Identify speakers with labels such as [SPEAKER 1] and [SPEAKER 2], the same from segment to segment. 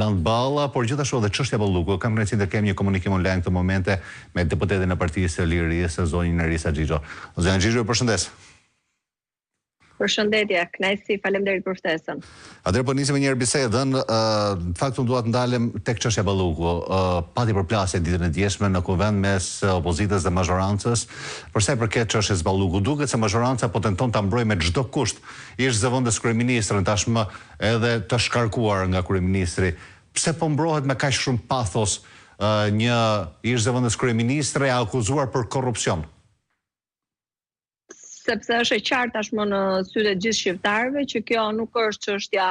[SPEAKER 1] Balla, por gjithashtu edhe çështja Balluku. Kam kënaqësinë të kem një komunikim online këtë momente me deputetin e Partisë së Lirisë, zonjën Nerisa Xhixho. Zonja Xhixho, ju përshëndes.
[SPEAKER 2] Përshëndetje, kënaqësi, faleminderit për ftesën.
[SPEAKER 1] Atëherë po nisim me një bisedën, në fakt unë dua të ndalem tek çështja Balluku. Pati përplasje ditën e djeshme në konvent mes opozitës dhe mazhorancës, për sa i përket çështjes Balluku. Duket se mazhoranca po tenton ta mbrojë me çdo kusht ish zëvendës kryeministrin, tashmë edhe të shkarkuar nga kryeministri. Pse po mbrohet me kaq shumë pathos një ish zëvendës kryeministre akuzuar për korrupsion?
[SPEAKER 2] Sepse është e qartë tashmë në sytë e gjithë shqiptarëve që kjo nuk është çështja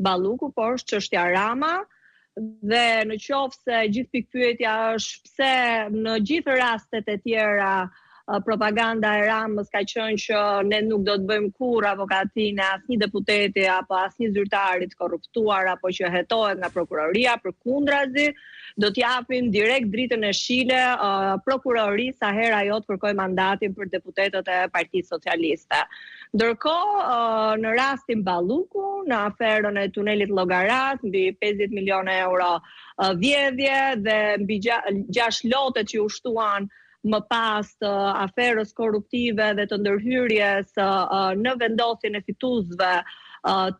[SPEAKER 2] Balluku, por është çështja Rama, dhe në qoftë se gjithë pikpyetja është pse në gjithë rastet e tjera propaganda e Ramës ka qenë që ne nuk do të bëjmë kurrë avokatinë asnjë deputeti apo asnjë zyrtari të korruptuar apo që hetohet nga prokuroria, përkundrazi do t'japim direkt dritën e shile prokurorisë sa herë ajo të kërkojë mandatin për deputetët e Partisë Socialiste. Ndërkohë, në rastin Balluku, në aferën e tunelit Llogarat, mbi 50 milionë euro vjedhje dhe mbi 6 lote që u shtuan më pas të aferës korruptive dhe të ndërhyrjes në vendosjen e fituesve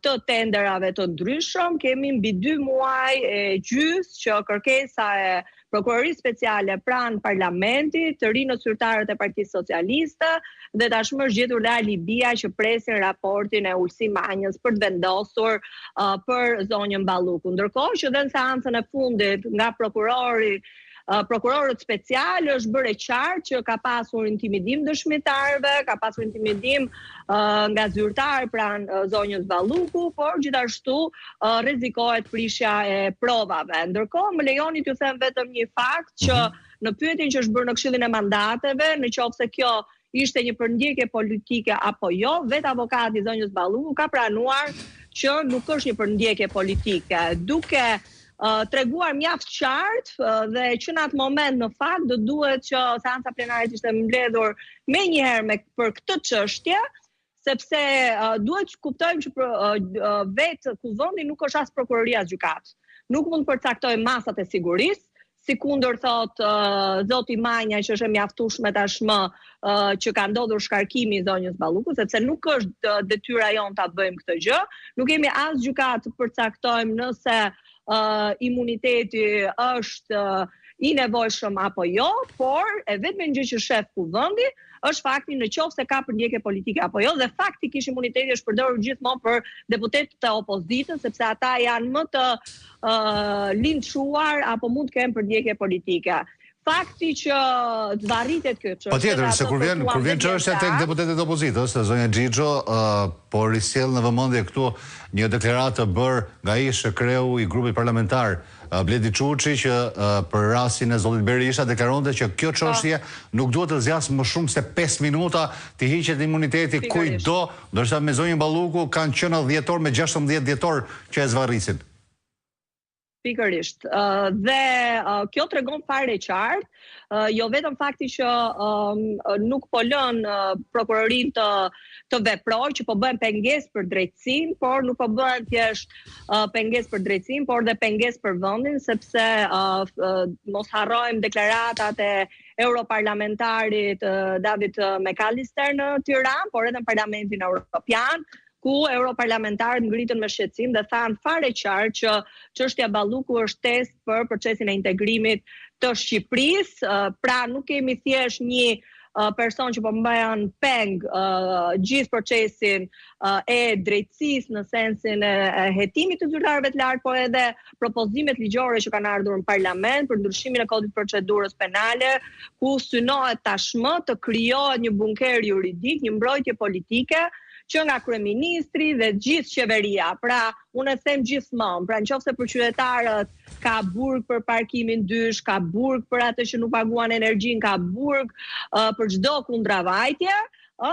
[SPEAKER 2] të tenderave të ndryshëm, kemi mbi 2 muaj e gjys që kërkesa e prokurorisë speciale pranë parlamentit të rinë zyrtarët e Partisë Socialiste dhe tashmë është gjetur alibia që presin raportin e Ulsi Manjës për të vendosur për zonjën Balluku. Ndërkohë që dhe në seancën e fundit nga prokurorët special është bërë e qartë që ka pasur intimidim dëshmitarëve, ka pasur intimidim nga zyrtar pranë zonjës Balluku, por gjithashtu rrezikohet prishja e provave. Ndërkohë më lejoni t'ju them vetëm një fakt që në pyetjen që është bërë në Këshillin e Mandateve, në qoftë se kjo ishte një përndjekje politike apo jo, vetë avokati zonjës Balluku ka pranuar që nuk është një përndjekje politike, duke treguar mjaft qartë dhe që në atë moment në fakt do duhet që seanca plenare të ishte mbledhur menjëherë për këtë çështje, sepse duhet të kuptojmë që vetë kuvendi nuk është as prokuroria as gjykatë. Nuk mund të përcaktojë masat e sigurisë, sikundër thot zoti Manja që është e mjaftueshme tashmë që ka ndodhur shkarkimi i zonjës Balluku, sepse nuk është detyra jon ta bëjmë këtë gjë. Nuk kemi as gjykatë të përcaktojmë nëse imuniteti është i nevojshëm apo jo, por e vetme gjë që shef kuvendi është fakti në qoftë se ka përndjekje politike apo jo, dhe faktikisht imuniteti është përdorur gjithmonë për deputetët e opozitës, sepse ata janë më të linçuar apo mund të kenë përndjekje politike. Fakti që të varritet kjo çështje.
[SPEAKER 1] Patjetër, se kur vjen çështja tek deputetët e opozitës, zonja Xhixho, po risjell në vëmendje këtu një deklaratë të bërë nga ish kreu i grupit parlamentar Bledi Çuçi që për rastin e zotit Berisha deklaronte që kjo çështje nuk duhet të zgjasë më shumë se 5 minuta të hiqet imuniteti kujtdo, ndërsa me zonjën Balluku kanë qenë dhjetor me 16 dhjetor që e zvarrisin.
[SPEAKER 2] Pikërisht. Dhe kjo tregon fare qartë, jo vetëm fakti që nuk po lën prokurorinë të veprojë, që po bëhen pengesë për drejtësinë, por nuk po bëhen thjesht pengesë për drejtësinë, por dhe pengesë për vendin, sepse mos harrojmë deklaratat e europarlamentarit David McAllister në Tiranë, por edhe në Parlamentin Evropian, ku europarlamentarët ngritën me shqetësim dhe thanë fare qartë që çështja Balluku është test për procesin e integrimit të Shqipërisë, pra nuk kemi thjesht një person që po mbajnë peng gjithë procesin e drejtësisë në sensin e hetimit të zyrtarëve të lartë, po edhe propozimet ligjore që kanë ardhur në parlament për ndryshimin e kodit procedurës penale, ku synohet tashmë të krijohet një bunker juridik, një mbrojtje politike që nga kryeministri dhe gjithë qeveria. Pra, unë e them gjithmonë, pra nëse për qytetarët ka burg për parkimin dysh, ka burg për atë që nuk paguan energjinë, ka burg për çdo kundravajtje,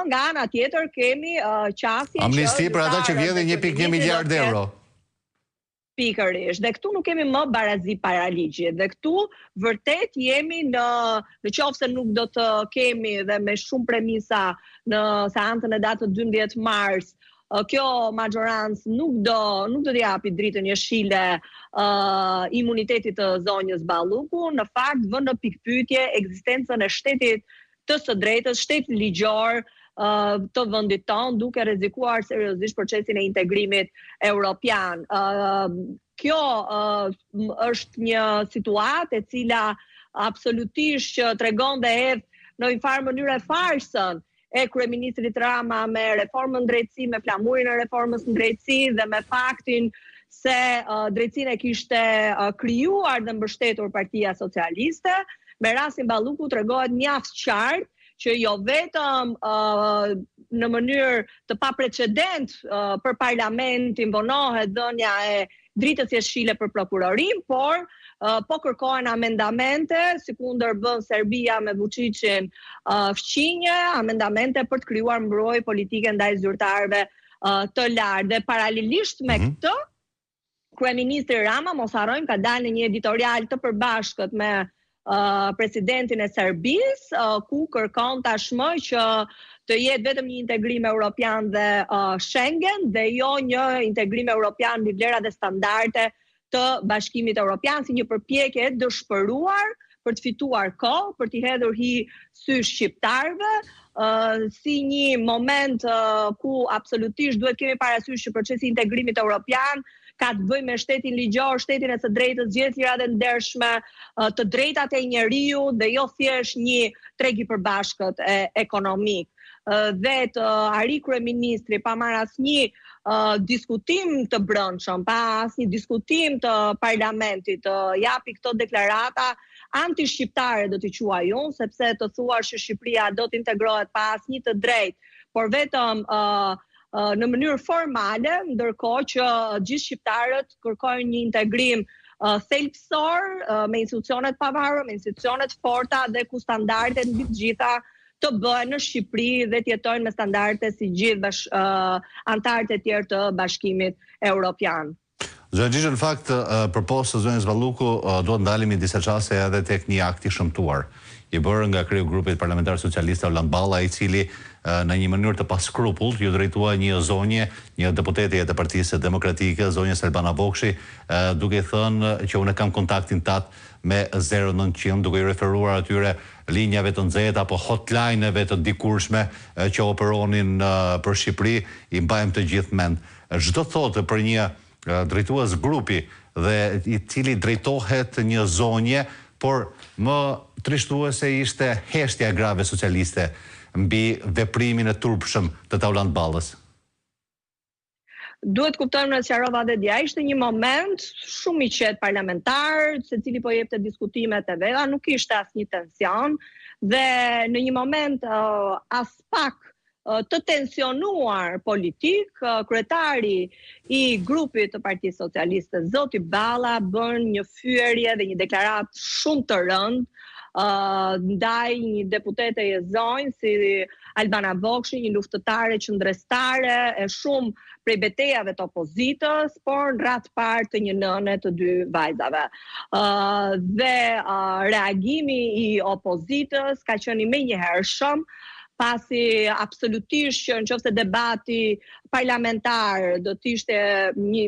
[SPEAKER 2] nga ana tjetër kemi qasje
[SPEAKER 1] amnisti për ata që vjedhin 1.1 miliard euro.
[SPEAKER 2] Pikërisht. Dhe këtu nuk kemi më barazi para ligjit. Dhe këtu vërtet jemi në qoftë se nuk do të kemi dhe me shumë premisa në seancën e datës 12 mars kjo majorancë nuk do t'i japi dritën jeshile imunitetit të zonjës Balluku, në fakt vën në pikpyetje ekzistencën e shtetit të së drejtës, shtetit ligjor të vendit tonë, duke rrezikuar seriozisht procesin e integrimit evropian. Kjo është një situatë e cila absolutisht që tregon dhe hedh në një farë mënyrë farsën e kryeministrit Rama me reformën drejtësi, me flamurin e reformës në drejtësi dhe me faktin se drejtësinë e kishte krijuar dhe mbështetur Partia Socialiste. Me rastin Balluku tregohet mjaft qartë që jo vetëm në mënyrë të paprecedent për parlamentin vonohet dhënia e dritës jeshile për prokurorin, por po kërkohen amendamente, sikundër bën Serbia me Vučićin fqinje, amendamente për të krijuar mbrojtje politike ndaj zyrtarëve të lartë. Dhe paralelisht me këtë, kryeministri Rama, mos harrojmë, ka dalë në një editorial të përbashkët me presidentin e Serbisë, ku kërkon tashmë që të jetë vetëm një integrim europian dhe Schengen, dhe jo një integrim europian mbi vlera dhe standarde të Bashkimit Evropian, si një përpjekje dëshpëruar për të fituar kohë, për t'i hedhur hy sy shqiptarëve, si një moment ku absolutisht duhet kemi parasysh që procesi i integrimit evropian ka të bëjë me shtetin ligjor, shtetin e së drejtës, gjithë lirat e ndershme, të drejtat e njeriu dhe jo thjesht një treg i përbashkët ekonomik. Dhe të arri kryeministri pa marrë asnjë diskutim të brendshëm, pa asnjë diskutim të parlamentit, të japi këto deklarata anti-shqiptare, do t'i quaj unë, sepse të thuar që Shqipëria do të integrohet pa asnjë të drejtë, por vetëm në mënyrë formale, ndërkohë që gjithë shqiptarët kërkojnë një integrim thelbësor me institucionet pavarur, me institucionet forta dhe ku standardet mbi të gjitha të bëhen në Shqipëri dhe të jetojnë me standarde si gjithë antarët e tjerë të Bashkimit Evropian.
[SPEAKER 1] Zotëri Xhixhe, në fakt, përposë të zonjës Balluku, do të ndalemi disa çaste edhe tek një akt i shëmtuar, i bërë nga kreu grupit parlamentar socialist Orland Balla, i cili në një mënyrë të paskrupull ju drejtua një zonje, një deputete e Partisë Demokratike, zonjës Albana Bokshi, duke thënë që unë kam kontaktin tat me 0900, duke i referuar atyre linjave të nxehta apo hotline-eve të dikurshme që operonin për Shqipëri, i mbajmë të gjithë mend. Çdo thotë për një drejtues grupi dhe i cili drejtohet një zonje, por më trishtuese ishte heshtja grave socialiste mbi veprimin e turpshëm të Orland Ballës.
[SPEAKER 2] Duhet kuptojmë në sqarova dhe dja, ishte një moment shumë i qetë parlamentar, secili po jepte diskutimet e veta, nuk ishte asnjë tension dhe në një moment as pak të tensionuar politik, kryetari i grupit të Partisë Socialiste, zoti Balla, bën një fyerje dhe një deklaratë shumë të rëndë ndaj një deputete e zonjë si Albana Bokshi, një luftëtare qëndrestare e shumë prej betejave të opozitës, por në radhë parë të një nëne të dy vajzave. Dhe reagimi i opozitës ka qenë i menjëhershëm, pasi absolutisht që nëse debati parlamentar do të ishte një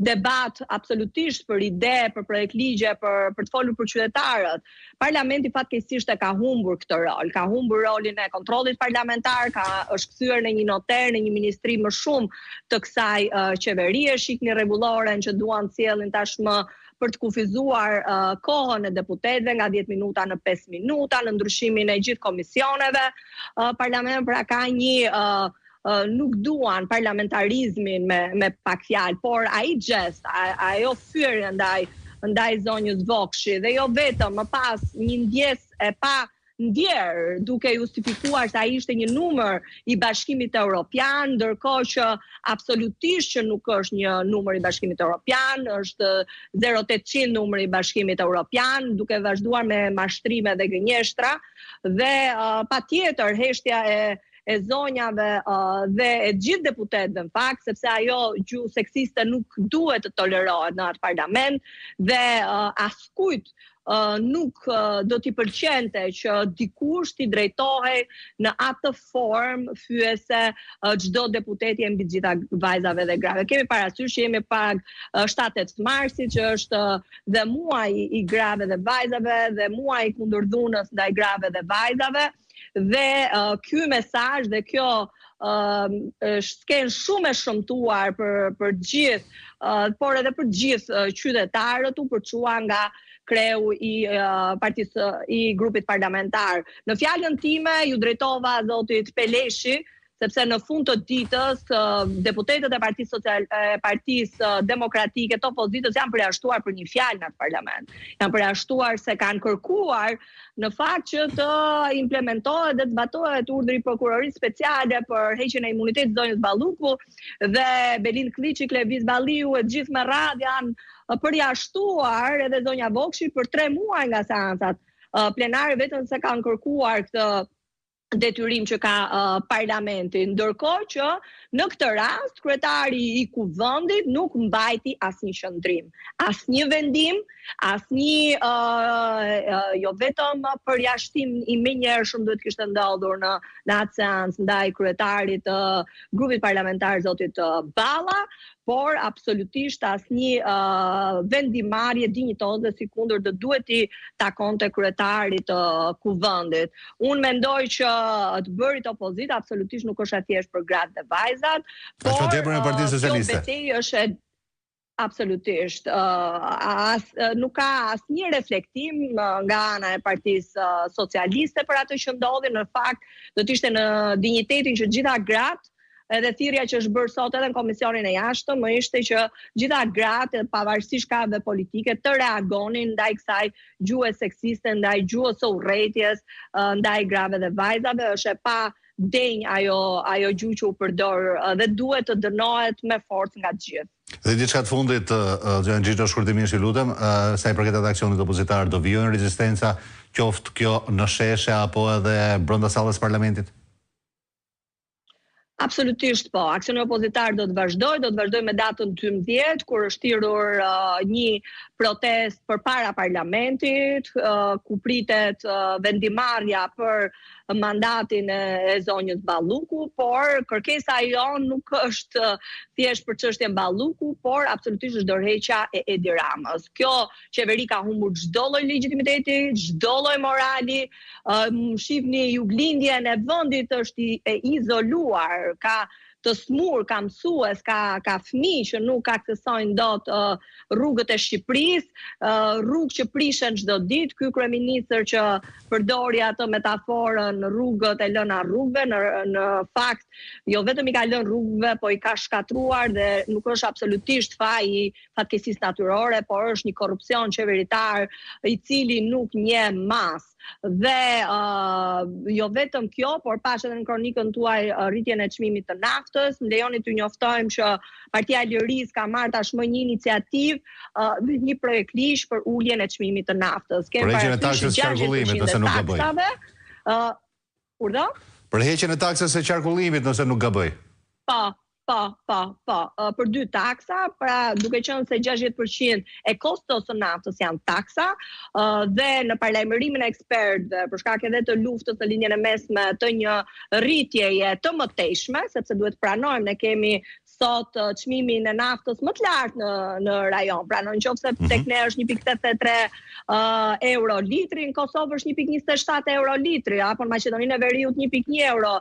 [SPEAKER 2] debat absolutisht për ide, për projekt ligje, për të folur për qytetarët. Parlamenti fatkeqësisht e ka humbur këtë rol, ka humbur rolin e kontrollit parlamentar, është kthyer në një noter, në një ministri më shumë të kësaj qeverie, shikni rregulloren që duan të sjellin tashmë për të kufizuar kohën e deputetëve nga 10 minuta në 5 minuta, në ndryshimin e gjithë komisioneve. Parlamenti pra ka një nuk duan parlamentarizmin me pak fjalë, por ai gest, ajo fyerje ndaj zonjës Bokshi dhe jo vetëm, më pas një ndjesë e pa ndjerë, duke justifikuar se ai ishte një numër i Bashkimit Evropian, ndërkohë që absolutisht që nuk është një numër i Bashkimit Evropian, është 0800 numri i Bashkimit Evropian, duke vazhduar me mashtrime dhe gënjeshtra, dhe patjetër heshtja e zonjave dhe e gjithë deputetëve në fakt, sepse ajo gjuhë seksiste nuk duhet të tolerohet në atë parlament dhe askujt nuk do t'i pëlqente që dikush t'i drejtohej në atë formë fyese çdo deputeti e mbi gjitha vajzave dhe grave. Kemi parasysh që jemi pak 7-8 marsit, që është dhe muaji i grave dhe vajzave dhe muaji kundër dhunës ndaj grave dhe vajzave, dhe ky mesazh dhe kjo skenë shumë e shëmtuar për gjithë, por edhe për gjithë qytetarët u përçua nga kreu i grupit parlamentar. Në fjalën time ju drejtova zotit Peleshi, sepse në fund të ditës deputetët e Partisë Demokratike të opozitës janë përjashtuar për një fjalë në atë parlament. Janë përjashtuar se kanë kërkuar në fakt që të implementohet dhe të zbatohet urdhri i prokurorisë speciale për heqjen e imunitetit zonjës Balluku, dhe Belin Kliçi, Lëviz Balliu e gjithë me radhë janë përjashtuar, edhe zonja Vokshi për 3 muaj nga seancat plenare, vetëm se kanë kërkuar këtë detyrim që ka parlamenti, ndërkohë që në këtë rast kryetari i kuvendit nuk mbajti asnjë qendrim, asnjë vendim, asnjë jo vetëm përjashtim i menjëhershëm duhet kishte ndodhur në atë seancë ndaj kryetarit të grupit parlamentar zotit Balla, por absolutisht asnjë vendimarrje dinjitoze si kundër të duhet i takonte kryetarit të kuvendit. Unë mendoj që të bërit opozit absolutisht nuk është thjesht për gratë dhe vajzat, por kjo betejë është absolutisht nuk ka asnjë reflektim nga ana e Partisë Socialiste për atë që ndodhi. Në fakt do të ishte në dinjitetin që gjitha gratë, edhe thirrja që është bërë sot edhe në komisionin e jashtëm, më ishte që gjitha gratë, pavarësisht kavëve politike, të reagonin ndaj kësaj gjuhë seksiste, ndaj gjuhës së urrëties, ndaj grave dhe vajzave. Është e pa denj ajo gjuhë që u përdor dhe duhet të dënohet me forcë nga të gjithë.
[SPEAKER 1] Dhe diçka të fundit, zënë Xhixho, shkurtimisht ju lutem, sa i përket atë aksionit opozitar, do vijojnë rezistenca, qoftë kjo në sheshe apo edhe brenda sallës parlamentit?
[SPEAKER 2] Absolutisht po. Aksioni opozitar do të vazhdoj me datën 12, kur është thirrur një protestë përpara parlamentit, ku pritet vendimarrja për mandatin e zonjës Balluku, por kërkesa jon nuk është thjesht për çështjen Balluku, por absolutisht është dorëheqja e Edi Ramës. Kjo qeveri ka humbur çdo lloj legitimiteti, çdo lloj morali. Shihni juglindjen e vendit është e izoluar, ka të smur, ka mësues, ka fëmijë që nuk aksesojnë dot rrugët e Shqipërisë, rrugë që prishen çdo ditë. Ky kryeministër që përdori atë metaforën rrugët e lëna rrugëve, në fakt jo vetëm i ka lënë rrugëve, po i ka shkatruar, dhe nuk është absolutisht faj i fatkeqësisë natyrore, por është një korrupsion qeveritar i cili nuk njeh mas. Dhe jo vetëm kjo, por pash edhe në kronikën tuaj rritjen e çmimit të naftës. Më lejoni t'ju njoftojmë që Partia e Lirisë ka marrë tashmë një iniciativë, një projekt ligj për uljen e çmimit të naftës.
[SPEAKER 1] Për heqjen e taksës së qarkullimit, nëse nuk gaboj.
[SPEAKER 2] Urdhë?
[SPEAKER 1] Për heqjen e taksës së qarkullimit, nëse nuk gaboj.
[SPEAKER 2] Po, për 2 taksa, pra duke qenë se 60% e kostos së naftës janë taksa, dhe në paralajmërimin e ekspertëve, për shkak edhe të luftës në linjën e mesme të një rritjeje të mëtejshme, sepse duhet pranojmë, ne kemi sot çmimin e naftës më të lartë në rajon. Pra nëse tek ne është 1.83 euro litri, në Kosovë është 1.27 euro litri, apo në Maqedoninë e Veriut 1.1 euro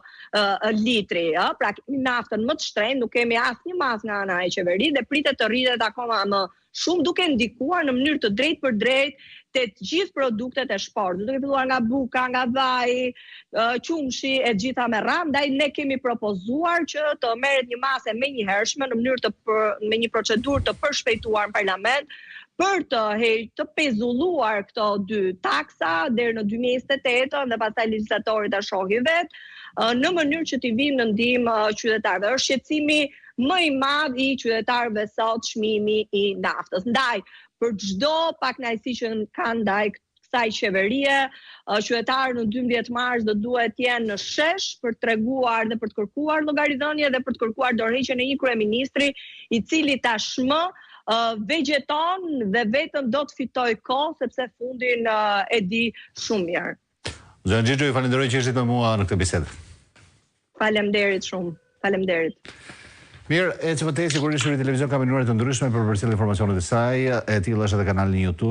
[SPEAKER 2] litri. Pra kemi naftën më të shtrenjtë, nuk kemi asnjë mas nga ana e qeverisë dhe pritet të rritet akoma më shumë, duke ndikuar në mënyrë të drejtë për drejtë te të gjithë produktet e shportit, duke filluar nga buka, nga vaj, qumshi e gjitha me radhë. Ndaj ne kemi propozuar që të merret një masë menjëhershme në mënyrë me një procedurë të përshpejtuar në parlament për të pezulluar këto 2 taksa deri në 2028 dhe pastaj legjislatori ta shohë vet, në mënyrë që t'i vijmë në ndihmë qytetarëve. Është shqetësimi më i madh i qytetarëve sot çmimi i naftës. Ndaj për çdo pakënaqësi që kanë ndaj kësaj qeverie, qytetarët në 12 mars do duhet të jenë në shesh për të treguar dhe për të kërkuar llogaridhënie dhe për të kërkuar dorëheqjen e një kryeministri i cili tashmë vegjeton dhe vetëm do të fitoj kohë sepse fundin e di shumë mirë.
[SPEAKER 1] Zënë Xhixhu, ju falenderoj që ishit me mua në këtë bisedë.
[SPEAKER 2] Faleminderit shumë. Faleminderit.
[SPEAKER 1] Mirë, e që më tej sigurisht Shqipëri Televizion ka menuar të ndryshme për përcjellje informacionet e saj, e tillë është edhe kanali në YouTube.